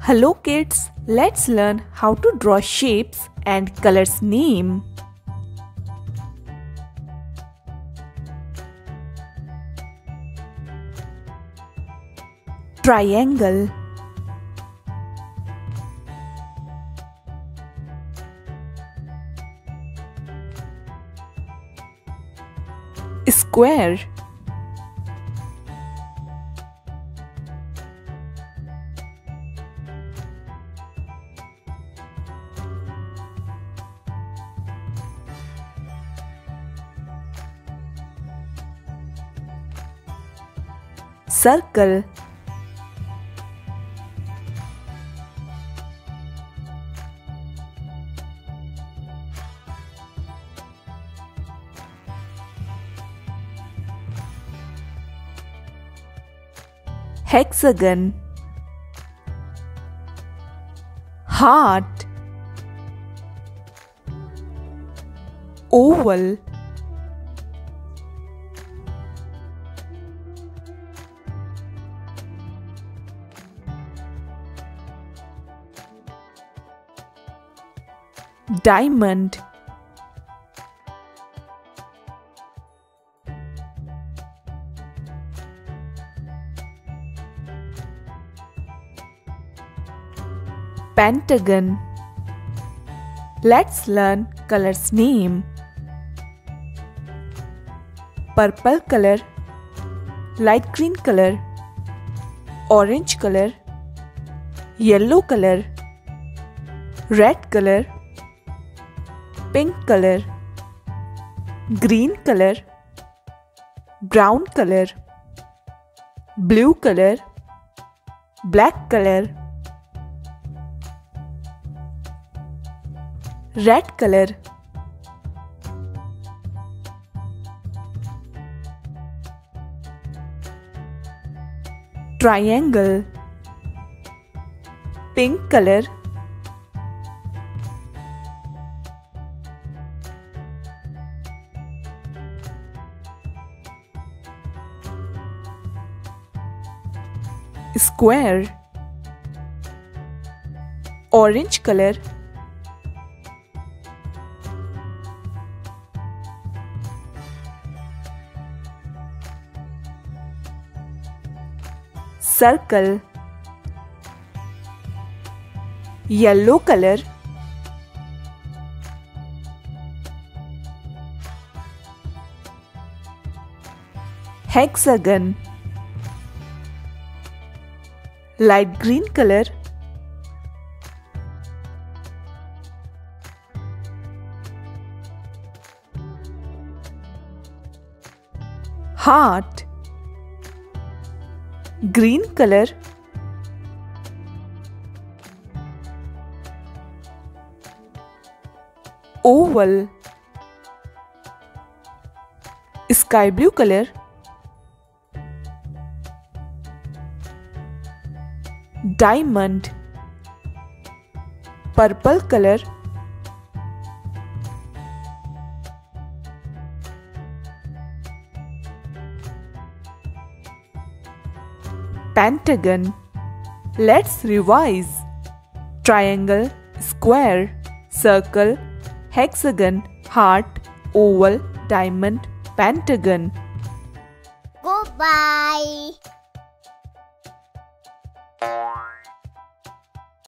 Hello kids, let's learn how to draw shapes and colors name. Triangle, square, circle, hexagon, heart, oval, diamond, pentagon. Let's learn colors name. Purple color, light green color, orange color, yellow color, red color, pink color, green color, brown color, blue color, black color, red color, triangle, pink color, square, orange color, circle, yellow color, hexagon, light green color, heart, green color, oval, sky blue color, diamond, purple color, pentagon. Let's revise. Triangle, square, circle, hexagon, heart, oval, diamond, pentagon. Goodbye.